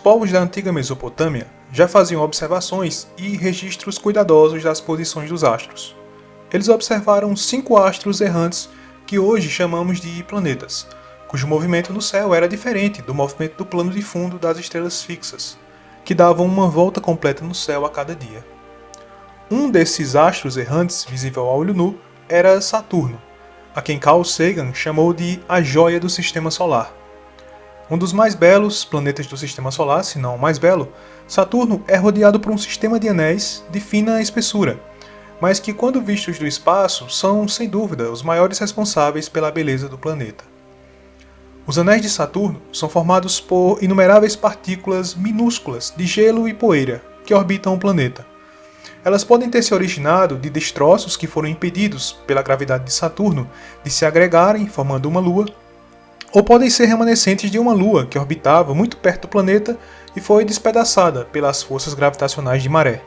povos da antiga Mesopotâmia já faziam observações e registros cuidadosos das posições dos astros. Eles observaram 5 astros errantes que hoje chamamos de planetas, cujo movimento no céu era diferente do movimento do plano de fundo das estrelas fixas, que davam uma volta completa no céu a cada dia. Um desses astros errantes, visível a olho nu, era Saturno, a quem Carl Sagan chamou de a joia do Sistema Solar. Um dos mais belos planetas do Sistema Solar, se não o mais belo, Saturno é rodeado por um sistema de anéis de fina espessura, mas que, quando vistos do espaço, são, sem dúvida, os maiores responsáveis pela beleza do planeta. Os anéis de Saturno são formados por inumeráveis partículas minúsculas de gelo e poeira que orbitam o planeta. Elas podem ter se originado de destroços que foram impedidos pela gravidade de Saturno de se agregarem, formando uma lua, ou podem ser remanescentes de uma lua que orbitava muito perto do planeta e foi despedaçada pelas forças gravitacionais de maré.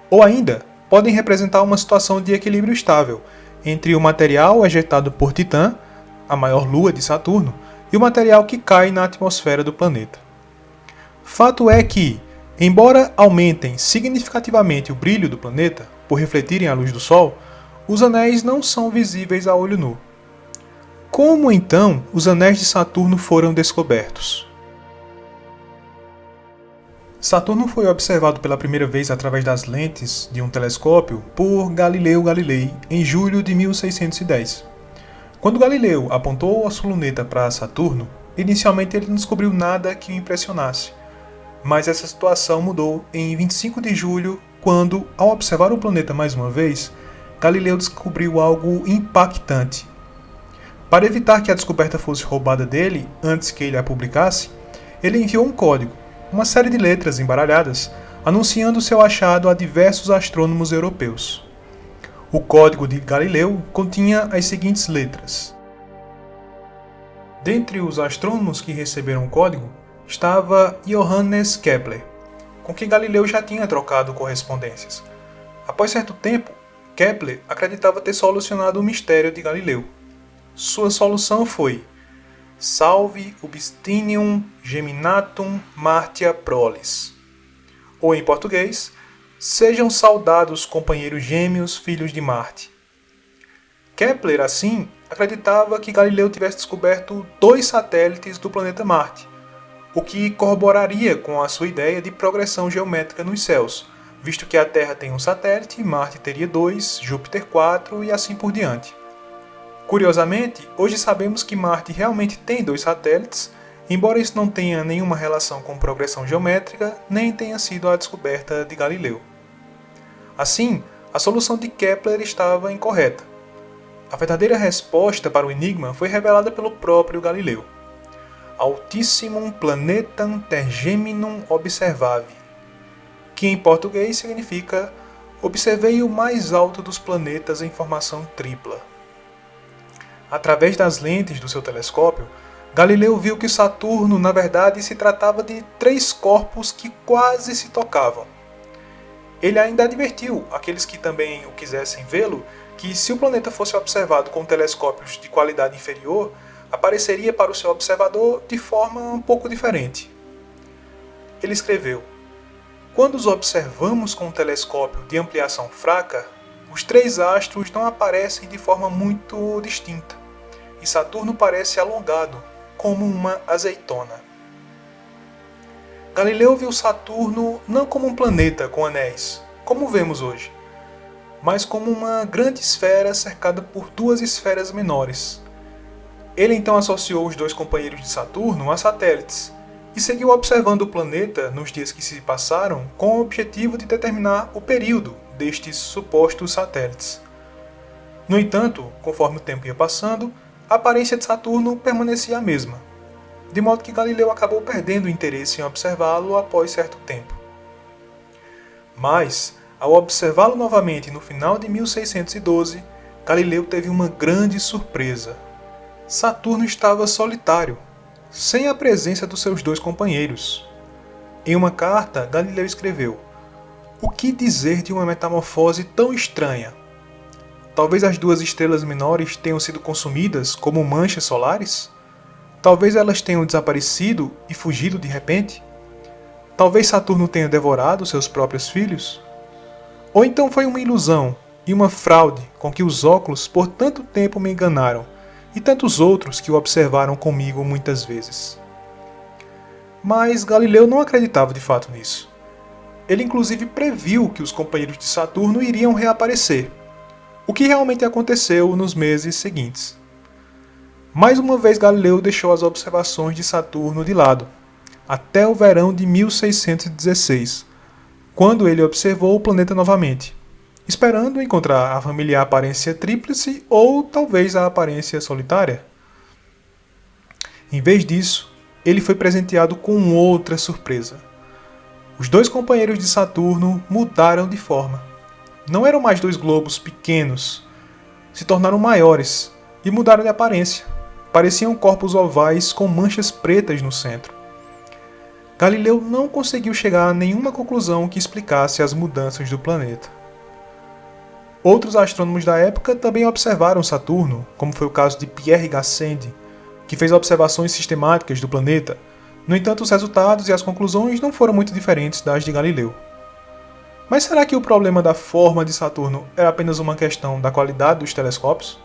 Ou ainda, podem representar uma situação de equilíbrio estável entre o material ejetado por Titã, a maior lua de Saturno, e o material que cai na atmosfera do planeta. Fato é que, embora aumentem significativamente o brilho do planeta por refletirem a luz do Sol, os anéis não são visíveis a olho nu. Como então os anéis de Saturno foram descobertos? Saturno foi observado pela primeira vez através das lentes de um telescópio por Galileu Galilei em julho de 1610. Quando Galileu apontou a sua luneta para Saturno, inicialmente ele não descobriu nada que o impressionasse. Mas essa situação mudou em 25 de julho, quando, ao observar o planeta mais uma vez, Galileu descobriu algo impactante. Para evitar que a descoberta fosse roubada dele antes que ele a publicasse, ele enviou um código, uma série de letras embaralhadas, anunciando seu achado a diversos astrônomos europeus. O código de Galileu continha as seguintes letras. Dentre os astrônomos que receberam o código, estava Johannes Kepler, com quem Galileu já tinha trocado correspondências. Após certo tempo, Kepler acreditava ter solucionado o mistério de Galileu. Sua solução foi Salve Ubistinium Geminatum Martia Prolis, ou em português, sejam saudados companheiros gêmeos filhos de Marte. Kepler, assim, acreditava que Galileu tivesse descoberto 2 satélites do planeta Marte, o que corroboraria com a sua ideia de progressão geométrica nos céus, visto que a Terra tem um satélite, Marte teria 2, Júpiter 4 e assim por diante. Curiosamente, hoje sabemos que Marte realmente tem 2 satélites, embora isso não tenha nenhuma relação com progressão geométrica, nem tenha sido a descoberta de Galileu. Assim, a solução de Kepler estava incorreta. A verdadeira resposta para o enigma foi revelada pelo próprio Galileu. Altissimum planetam tergeminum observavi, que em português significa observei o mais alto dos planetas em formação tripla. Através das lentes do seu telescópio, Galileu viu que Saturno, na verdade, se tratava de 3 corpos que quase se tocavam. Ele ainda advertiu aqueles que também o quisessem vê-lo que, se o planeta fosse observado com telescópios de qualidade inferior, apareceria para o seu observador de forma um pouco diferente. Ele escreveu: quando os observamos com um telescópio de ampliação fraca, os 3 astros não aparecem de forma muito distinta, e Saturno parece alongado, como uma azeitona. Galileu viu Saturno não como um planeta com anéis, como vemos hoje, mas como uma grande esfera cercada por 2 esferas menores. Ele então associou os 2 companheiros de Saturno a satélites, e seguiu observando o planeta nos dias que se passaram com o objetivo de determinar o período destes supostos satélites. No entanto, conforme o tempo ia passando, a aparência de Saturno permanecia a mesma, de modo que Galileu acabou perdendo o interesse em observá-lo após certo tempo. Mas, ao observá-lo novamente no final de 1612, Galileu teve uma grande surpresa. Saturno estava solitário, sem a presença dos seus 2 companheiros. Em uma carta, Galileu escreveu: o que dizer de uma metamorfose tão estranha? Talvez as 2 estrelas menores tenham sido consumidas como manchas solares? Talvez elas tenham desaparecido e fugido de repente? talvez Saturno tenha devorado seus próprios filhos? Ou então foi uma ilusão e uma fraude com que os óculos por tanto tempo me enganaram, e tantos outros que o observaram comigo muitas vezes? Mas Galileu não acreditava de fato nisso. Ele inclusive previu que os companheiros de Saturno iriam reaparecer, o que realmente aconteceu nos meses seguintes. Mais uma vez Galileu deixou as observações de Saturno de lado, até o verão de 1616, quando ele observou o planeta novamente, esperando encontrar a familiar aparência tríplice ou talvez a aparência solitária. Em vez disso, ele foi presenteado com outra surpresa. Os dois companheiros de Saturno mudaram de forma. Não eram mais dois globos pequenos, se tornaram maiores e mudaram de aparência. Pareciam corpos ovais com manchas pretas no centro. Galileu não conseguiu chegar a nenhuma conclusão que explicasse as mudanças do planeta. Outros astrônomos da época também observaram Saturno, como foi o caso de Pierre Gassendi, que fez observações sistemáticas do planeta. No entanto, os resultados e as conclusões não foram muito diferentes das de Galileu. Mas será que o problema da forma de Saturno era apenas uma questão da qualidade dos telescópios?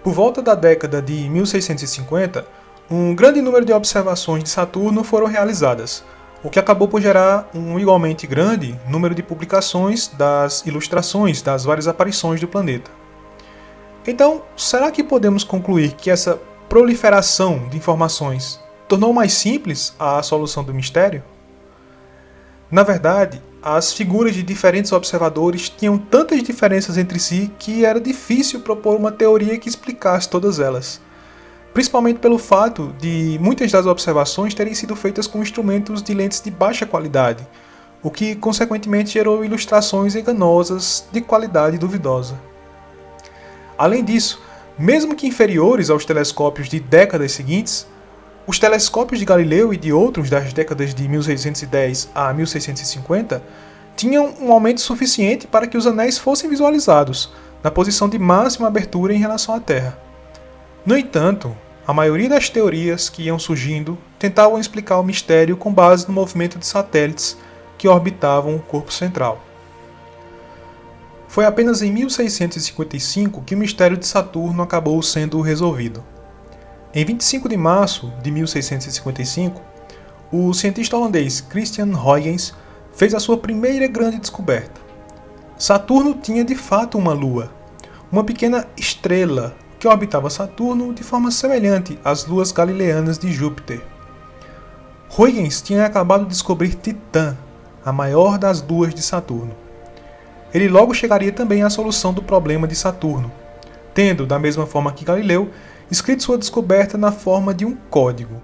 Por volta da década de 1650, um grande número de observações de Saturno foram realizadas, o que acabou por gerar um igualmente grande número de publicações das ilustrações das várias aparições do planeta. Então, será que podemos concluir que essa proliferação de informações tornou mais simples a solução do mistério? Na verdade, as figuras de diferentes observadores tinham tantas diferenças entre si que era difícil propor uma teoria que explicasse todas elas, principalmente pelo fato de muitas das observações terem sido feitas com instrumentos de lentes de baixa qualidade, o que consequentemente gerou ilustrações enganosas de qualidade duvidosa. Além disso, mesmo que inferiores aos telescópios de décadas seguintes, os telescópios de Galileu e de outros das décadas de 1610 a 1650 tinham um aumento suficiente para que os anéis fossem visualizados, na posição de máxima abertura em relação à Terra. No entanto, a maioria das teorias que iam surgindo tentavam explicar o mistério com base no movimento de satélites que orbitavam o corpo central. Foi apenas em 1655 que o mistério de Saturno acabou sendo resolvido. Em 25 de março de 1655, o cientista holandês Christian Huygens fez a sua primeira grande descoberta. Saturno tinha de fato uma lua, uma pequena estrela que orbitava Saturno de forma semelhante às luas galileanas de Júpiter. Huygens tinha acabado de descobrir Titã, a maior das luas de Saturno. Ele logo chegaria também à solução do problema de Saturno, tendo, da mesma forma que Galileu, escrito sua descoberta na forma de um código.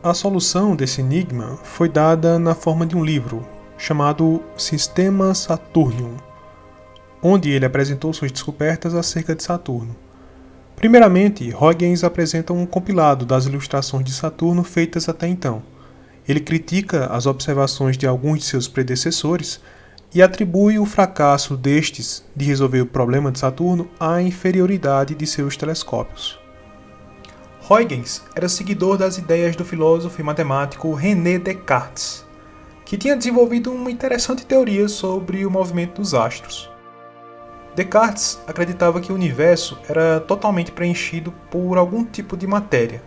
A solução desse enigma foi dada na forma de um livro, chamado Systema Saturnium, onde ele apresentou suas descobertas acerca de Saturno. Primeiramente, Huygens apresenta um compilado das ilustrações de Saturno feitas até então. Ele critica as observações de alguns de seus predecessores e atribui o fracasso destes de resolver o problema de Saturno à inferioridade de seus telescópios. Huygens era seguidor das ideias do filósofo e matemático René Descartes, que tinha desenvolvido uma interessante teoria sobre o movimento dos astros. Descartes acreditava que o universo era totalmente preenchido por algum tipo de matéria.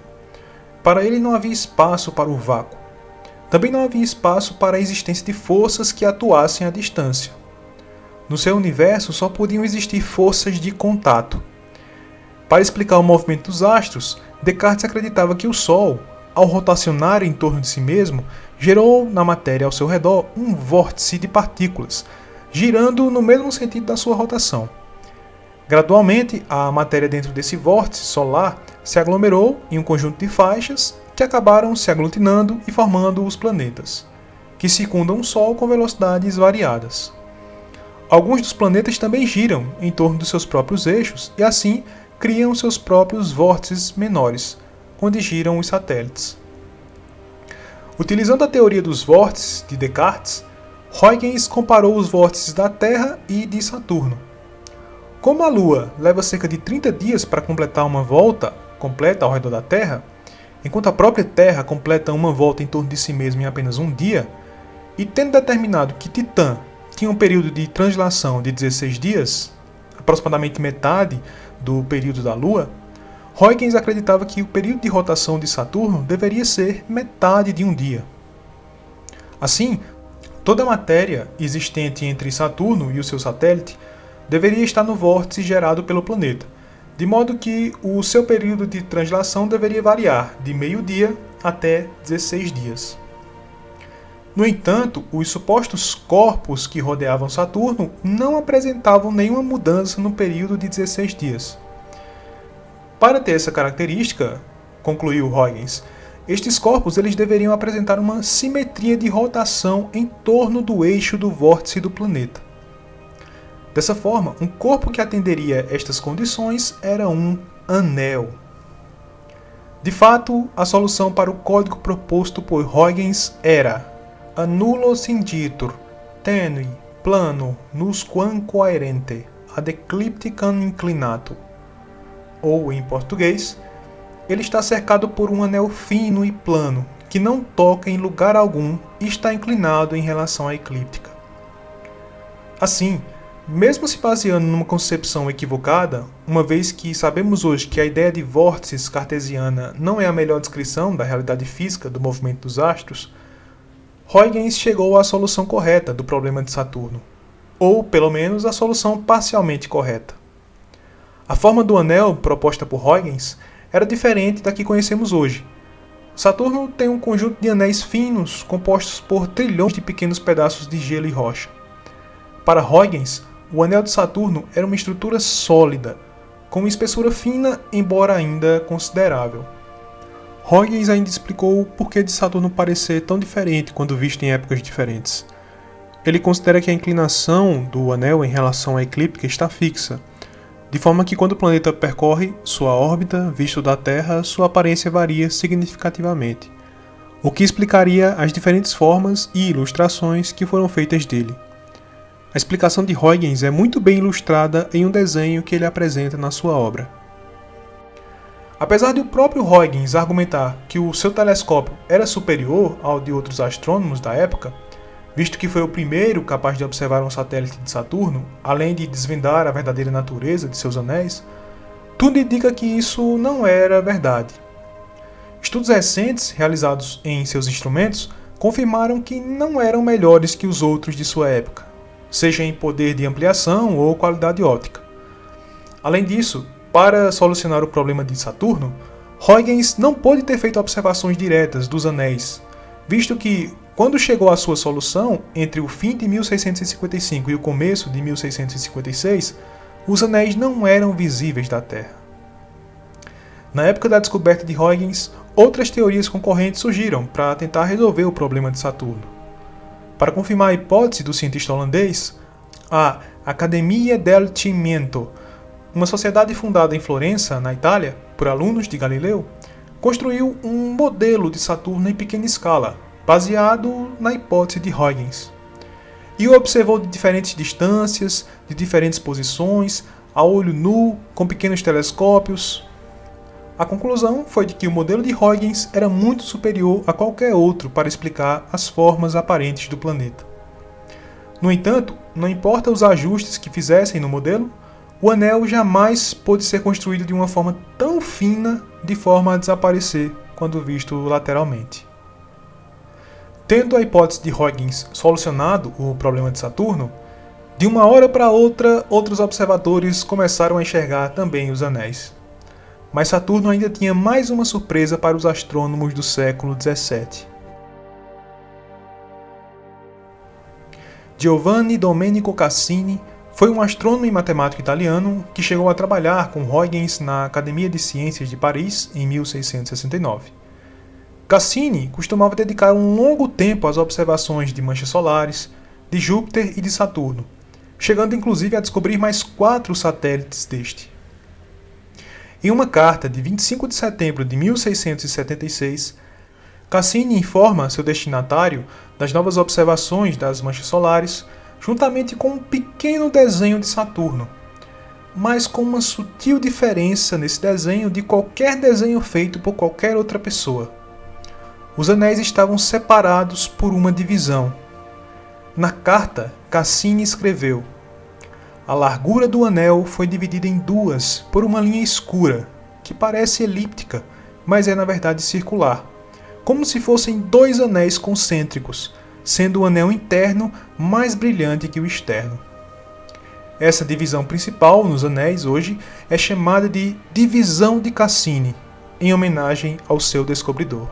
Para ele não havia espaço para o vácuo. Também não havia espaço para a existência de forças que atuassem à distância. No seu universo só podiam existir forças de contato. Para explicar o movimento dos astros, Descartes acreditava que o Sol, ao rotacionar em torno de si mesmo, gerou na matéria ao seu redor um vórtice de partículas, girando no mesmo sentido da sua rotação. Gradualmente, a matéria dentro desse vórtice solar se aglomerou em um conjunto de faixas que acabaram se aglutinando e formando os planetas, que circundam o Sol com velocidades variadas. Alguns dos planetas também giram em torno dos seus próprios eixos e assim criam seus próprios vórtices menores, onde giram os satélites. Utilizando a teoria dos vórtices de Descartes, Huygens comparou os vórtices da Terra e de Saturno. Como a Lua leva cerca de 30 dias para completar uma volta, completa ao redor da Terra, enquanto a própria Terra completa uma volta em torno de si mesma em apenas um dia, e tendo determinado que Titã tinha um período de translação de 16 dias, aproximadamente metade do período da Lua, Huygens acreditava que o período de rotação de Saturno deveria ser metade de um dia. Assim, toda a matéria existente entre Saturno e o seu satélite deveria estar no vórtice gerado pelo planeta, de modo que o seu período de translação deveria variar de meio-dia até 16 dias. No entanto, os supostos corpos que rodeavam Saturno não apresentavam nenhuma mudança no período de 16 dias. Para ter essa característica, concluiu Huygens, estes corpos eles deveriam apresentar uma simetria de rotação em torno do eixo do vórtice do planeta. Dessa forma, um corpo que atenderia estas condições era um anel. De fato, a solução para o código proposto por Huygens era annulo cingitur, tenui, plano, nusquam coherente, ad eclipticam inclinato. Ou, em português, ele está cercado por um anel fino e plano, que não toca em lugar algum e está inclinado em relação à eclíptica. Assim, mesmo se baseando numa concepção equivocada, uma vez que sabemos hoje que a ideia de vórtices cartesiana não é a melhor descrição da realidade física do movimento dos astros, Huygens chegou à solução correta do problema de Saturno, ou pelo menos a solução parcialmente correta. A forma do anel proposta por Huygens era diferente da que conhecemos hoje. Saturno tem um conjunto de anéis finos compostos por trilhões de pequenos pedaços de gelo e rocha. Para Huygens, o anel de Saturno era uma estrutura sólida, com uma espessura fina, embora ainda considerável. Huygens ainda explicou o porquê de Saturno parecer tão diferente quando visto em épocas diferentes. Ele considera que a inclinação do anel em relação à eclíptica está fixa, de forma que quando o planeta percorre sua órbita, visto da Terra, sua aparência varia significativamente, o que explicaria as diferentes formas e ilustrações que foram feitas dele. A explicação de Huygens é muito bem ilustrada em um desenho que ele apresenta na sua obra. Apesar de o próprio Huygens argumentar que o seu telescópio era superior ao de outros astrônomos da época, visto que foi o primeiro capaz de observar um satélite de Saturno, além de desvendar a verdadeira natureza de seus anéis, tudo indica que isso não era verdade. Estudos recentes realizados em seus instrumentos confirmaram que não eram melhores que os outros de sua época, seja em poder de ampliação ou qualidade óptica. Além disso, para solucionar o problema de Saturno, Huygens não pôde ter feito observações diretas dos anéis, visto que, quando chegou à sua solução, entre o fim de 1655 e o começo de 1656, os anéis não eram visíveis da Terra. Na época da descoberta de Huygens, outras teorias concorrentes surgiram para tentar resolver o problema de Saturno. Para confirmar a hipótese do cientista holandês, a Accademia del Cimento, uma sociedade fundada em Florença, na Itália, por alunos de Galileu, construiu um modelo de Saturno em pequena escala, baseado na hipótese de Huygens. E o observou de diferentes distâncias, de diferentes posições, a olho nu, com pequenos telescópios. A conclusão foi de que o modelo de Huygens era muito superior a qualquer outro para explicar as formas aparentes do planeta. No entanto, não importa os ajustes que fizessem no modelo, o anel jamais pôde ser construído de uma forma tão fina de forma a desaparecer quando visto lateralmente. Tendo a hipótese de Huygens solucionado o problema de Saturno, de uma hora para outra, outros observadores começaram a enxergar também os anéis. Mas Saturno ainda tinha mais uma surpresa para os astrônomos do século XVII. Giovanni Domenico Cassini foi um astrônomo e matemático italiano que chegou a trabalhar com Huygens na Academia de Ciências de Paris em 1669. Cassini costumava dedicar um longo tempo às observações de manchas solares, de Júpiter e de Saturno, chegando inclusive a descobrir mais 4 satélites deste. Em uma carta de 25 de setembro de 1676, Cassini informa seu destinatário das novas observações das manchas solares, juntamente com um pequeno desenho de Saturno. mas com uma sutil diferença nesse desenho de qualquer desenho feito por qualquer outra pessoa. Os anéis estavam separados por uma divisão. Na carta, Cassini escreveu: a largura do anel foi dividida em duas por uma linha escura, que parece elíptica, mas é na verdade circular, como se fossem dois anéis concêntricos, sendo o anel interno mais brilhante que o externo. Essa divisão principal nos anéis hoje é chamada de Divisão de Cassini, em homenagem ao seu descobridor.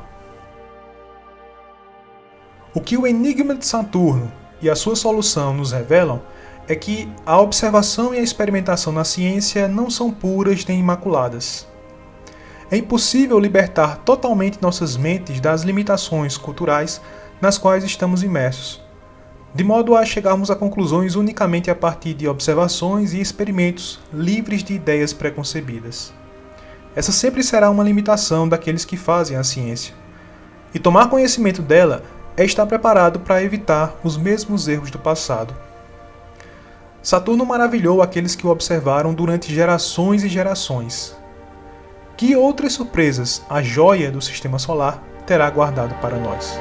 O que o Enigma de Saturno e a sua solução nos revelam é que a observação e a experimentação na ciência não são puras nem imaculadas. É impossível libertar totalmente nossas mentes das limitações culturais nas quais estamos imersos, de modo a chegarmos a conclusões unicamente a partir de observações e experimentos livres de ideias preconcebidas. Essa sempre será uma limitação daqueles que fazem a ciência, e tomar conhecimento dela é estar preparado para evitar os mesmos erros do passado. Saturno maravilhou aqueles que o observaram durante gerações e gerações. Que outras surpresas a joia do Sistema Solar terá guardado para nós?